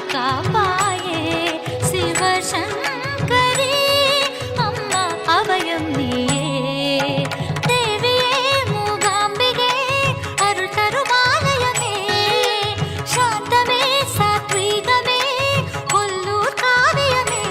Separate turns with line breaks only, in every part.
காப்பாயே சிவசங்கரி அம்மா அபயம் நீயே தேவியே மூகாம்பிகே அருள் தருமாலயமே சாந்தமே சாத்வீகமே கொல்லூர் காவியமே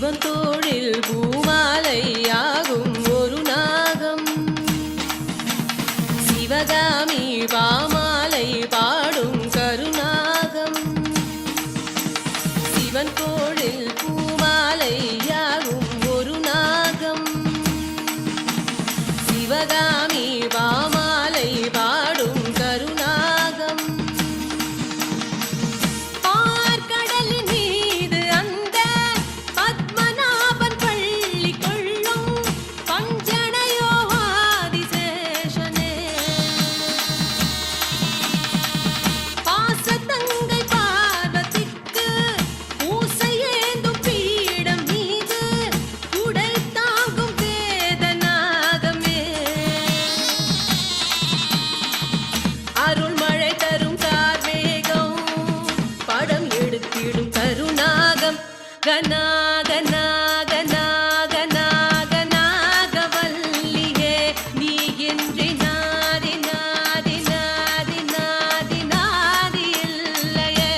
சிவன் தோழில் பூமாலையாகும் ஒரு நாகம் சிவகாமி பாமாலை பாடும் கருநாகம் சிவன் தோழில் பூமாலையாகும் ஒரு நாகம் சிவகாமி பாமாலை பாடும் கருநாகம் பார்க்கடலின் மீது அந்த பத்மநாபன் பள்ளி கொள்ளும் பஞ்சனையோ ஆதிசேஷனே பாசத்தங்கை பார்வதிக்கு பூசையேந்தும் பீடம் மீது உடை தாங்கும் வேதநாகமே அருள்மழை தரும் கார்மேகம் படம் எடுத்திடும் கருநாகம் கனாகனாகனாகனாகனாகவல்லியே நீ இன்றி நாதி நாதி நாதி நாதி நாதி இல்லையே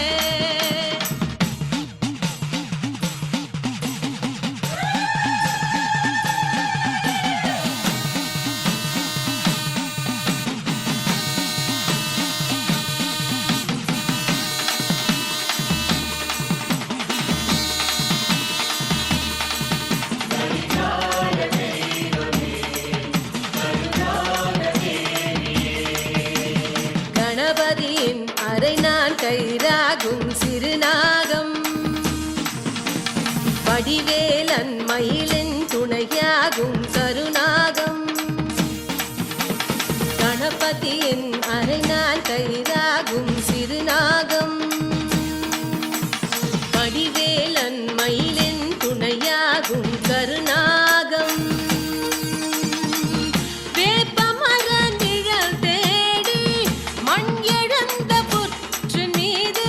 கணபதியின் அரை நான் கைராகும் சிறுநாகம் வடிவேலன் மயிலின் துணையாகும் கருநாகம் கணபதியின் அரை நான் கைராகும் சிறுநாகம் வடிவேலன் மயிலின் துணையாகும் கருநாகம் வேப்பமர நிழல் தேடி மண் எழுந்த புற்று மீது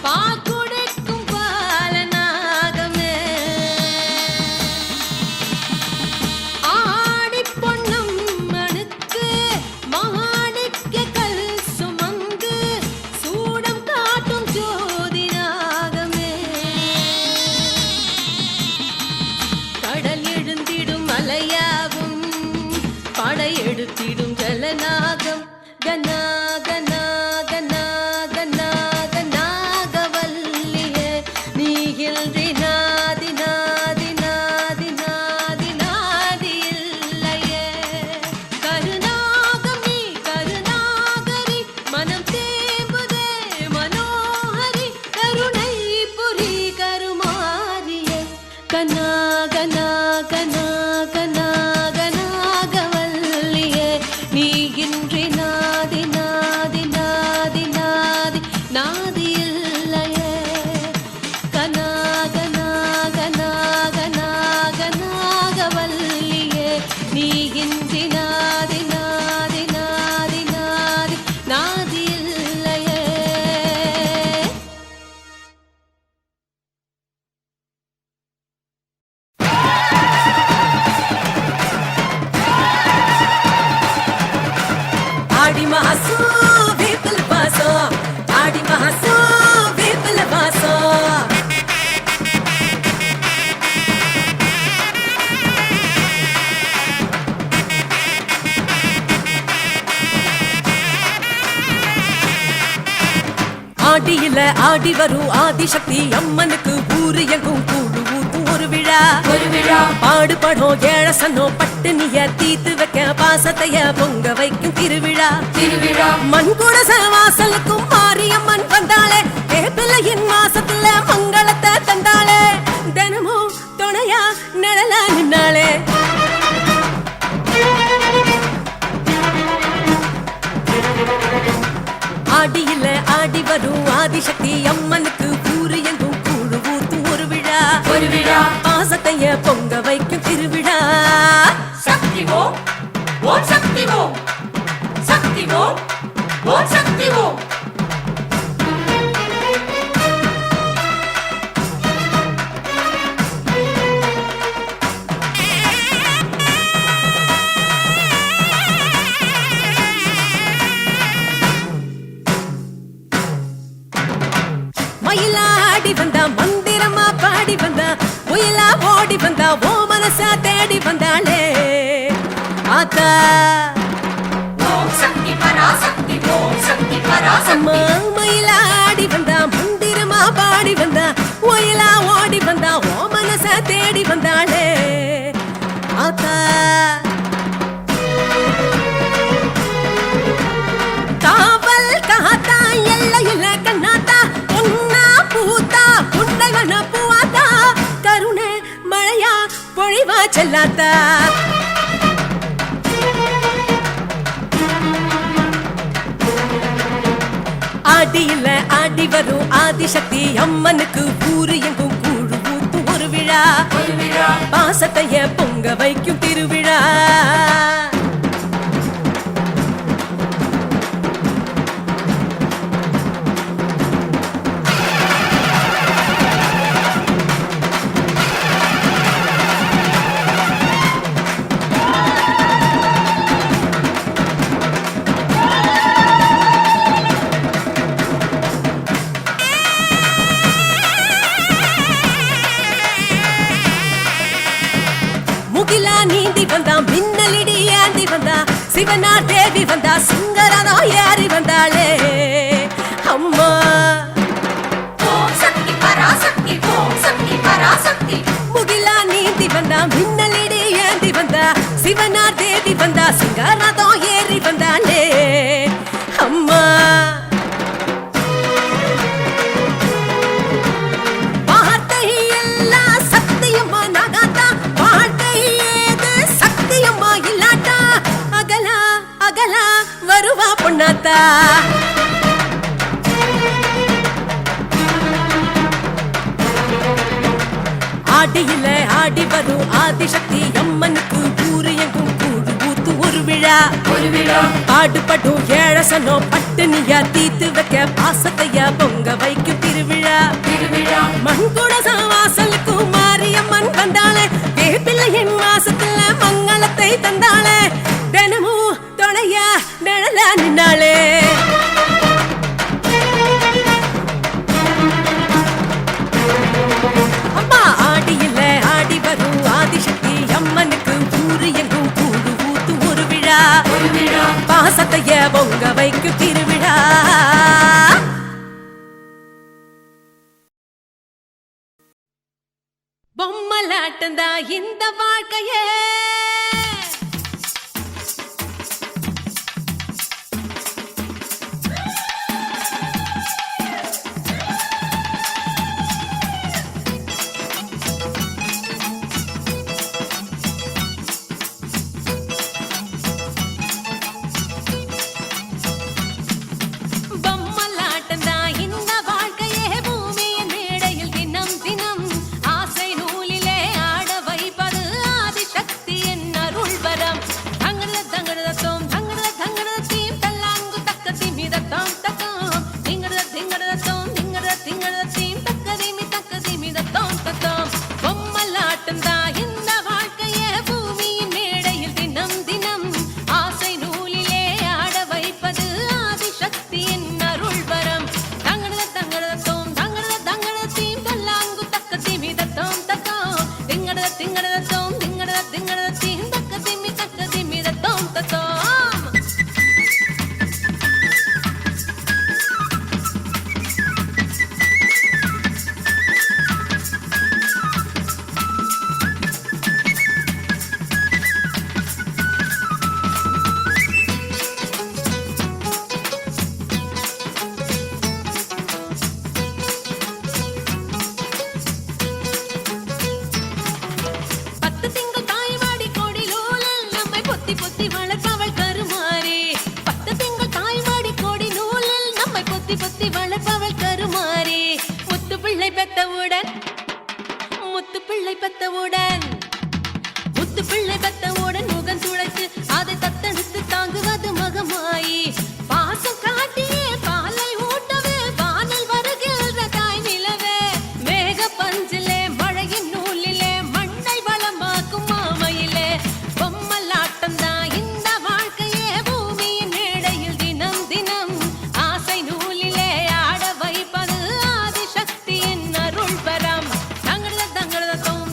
பாக்குடைக்கும் பாலநாகமே ஆடிப் பொன்னும் மனுக்கு மாணிக்க கல் சுமந்து சூடம் காட்டும் ஜோதி நாகமே கடல் எழுந்திடும் மலையாகும் படையெடுத்திடும் ஜலநாகம் கனாகனாகனாகனாகனாகவல்லியே நீ இன்றி நாதி நாதி நாதி நாதி நாதி இல்லையே கருநாகம் நீ கருநாகரி மனம் தேம்புதே மனோஹரி கருணை புரி கருமாரியே கனாகனாகனாகனாகனாகவல்லியே நீ இன்றி நாதி நாதி நாதி நாதி நாதி இல்லையே கனாகனாகனாகனாகனாகவல்லியே நீ இன்றி நாதி நாதி நாதி நாதி நாதி இல்லையே आड़ी महासू विपुल बासो आड़ी महासू विपुल बासो ஆடியில ஆடி வரும் ஆதிசக்தி அம்மனுக்கு ஊரு எங்கும் கூடு ஊட்டும் ஒரு விழா பாடுபடும் ஏழசனோ பட்டுனிய தீத்து வைக்க பாசத்தைய பொங்க வைக்கும் திருவிழா மண்குடச வாசலுக்கும் மாரியம்மன் வந்தாளே வேப்பிலையின் மாசத்துல மங்களத்தை தந்தாளே தினமும் துணையா நிழலா நின்னாளே ஆடியில ஆடி வரும் ஆதிசக்தி அம்மனுக்கு ஊரு எங்கும் கூழு ஊத்தும் ஒரு விழா பாசத்தைய பொங்க வைக்கும் திருவிழா
சக்தி ஓம் ஓம் சக்தி ஓம் சக்தி ஓம் ஓம் சக்தி ஓம்
மயிலாடி வந்தா மந்திரமா பாடி வந்தா புயலா ஓடி வந்தா ஓ மனசா தேடி வந்தாளே ஆத்தா
ஓம் சக்தி பராசக்தி ஓம் சக்தி பராசக்தி
அம்மா மயிலா ஆடி வந்தா மந்திரமா பாடி வந்தா புயலா ஓடி வந்தா ஓ மனசா தேடி வந்தாளே ஆத்தா காவல் காத்தா எல்லையில கண்ணாத்தா பொன்னா பூத்தா புண்டைவன பூவாத்தா கருணை மழையா பொழிவா செல்லாத்தா ஆடியில ஆடி வரும் ஆதிசக்தி அம்மனுக்கு ஊரு எங்கும் கூழு ஊத்தும் ஒரு விழா பாசத்தைய பொங்க வைக்கும் திருவிழா முகிலா நீந்தி வந்தா மின்னலிடி ஏந்தி வந்தா சிவனா தேவி வந்தா சிங்கரனோ ஏறி வந்தாளே அம்மா
ஓம் சக்தி பராசக்தி ஓம் சக்தி பராசக்தி
முகிலா நீந்தி வந்தா மின்னலிடி ஏந்தி வந்தா சிவனா தேவி வந்தா சிங்கரனோ ஏறி வந்தாளே அம்மா வார்த்தை எல்லாம் சத்தியம்மா நகாத்தா வாழ்க்கை ஏது சத்தியம்மா இல்லாட்டா அகலா அகலா வருவா பொண்ணாத்தா ஆடியில ஆடி வரும் ஆதிசக்தி அம்மனுக்கு ஊரு எங்கும் கூடு ஊத்து ஒரு விழா பாடுபடும் ஏழசனோ பட்டுனியா தீத்து வைக்க பாசத்தையா பொங்க வைக்கும் திருவிழா மண்குட வாசலுக்கு மாரியம்மன் வந்தாளே வேப்பிள்ளையின் மாசத்துல மங்களத்தை தந்தாளே தினமும் தொலையா நிழலா நின்னாளே அம்மா ஆடியில ஆடி வரும் ஆதிசக்தி அம்மனுக்கு ஊரு எங்கும் கூடு ஊத்து ஒரு விழா பாசத்தைய பொங்க வைக்கும் திருவிழா பொம்மலாட்டந்தா இந்த வாழ்க்கையே பொம்மலாட்டந்தா இந்த வாழ்க்கையே பூமியின் மேடையில் தினம் தினம் ஆசை நூலிலே ஆட வைப்பது ஆதிசக்தியின் அருள் வரம் தங்கட தங்கட தோம் தங்கட தங்கட தீம் தல்லாங்கு தக்க திமிதத்தோம் தத்தோம் திங்கட திங்கட தோம் திங்கட திங்கட தீம் தக்க திமிதத்தோம் தத்தோம் பொம்மலாட்டந்தா இந்த வாழ்க்கையே பூமியின் மேடையில் தினம் தினம் ஆசை நூலிலே ஆட வைப்பது ஆதிசக்தியின் அருள் வரம் தங்கட தங்கட தோம் தங்கட தங்கட தீம் தல்லாங்கு தக்க திமிதத்தோம் தத்தோம் திங்கட திங்கட தோம் திங்கட திங்கட தீம் தக்க திமிதத்தோம் தத்தோம் பத்து திங்கள் தாய்வாடி கோடி நூலில் நம்மை பொத்தி பொத்தி வளர்ப்பவள் கருமாறி பத்து திங்கள் தாய்வாடி கோடி நூலில் நம்மை பொத்தி பொத்தி வளர்ப்பவள் கருமாறி முத்து பிள்ளை பெத்தவுடன் முத்து பிள்ளை பெத்தவுடன் முத்து பிள்ளை பெத்தவுடன் முகம் துடைத்து அதை தத்தெடுத்து தாங்குவது மகமாயி பாசம் காட்டியே பாலை ஊட்டவே வானில் வருகின்ற தாய் நிலவே மேக பஞ்சிலே மழையின் நூலிலே மண்ணை வளமாக்கும் மாமையிலே பொம்மலாட்டந்தா இந்த வாழ்க்கையே பூமியின் மேடையில் தினம் தினம் ஆசை நூலிலே ஆட வைப்பது ஆதிசக்தியின் அருள் வரம் தங்கட தங்கட தோம்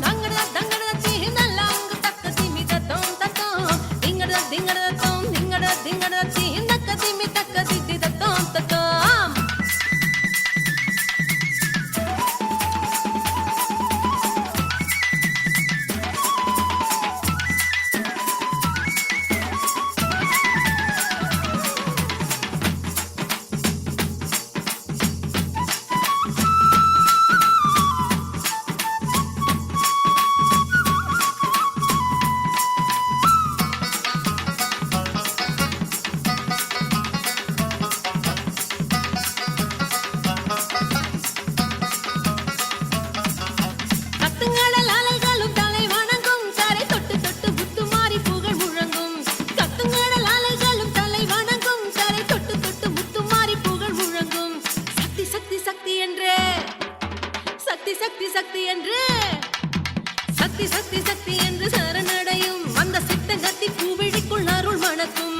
சக்தி என்று சக்தி சக்தி சக்தி என்று சரணடையும் அந்த சித்தங்கத்தி பூவிழிக்குள் அருள் மணக்கும்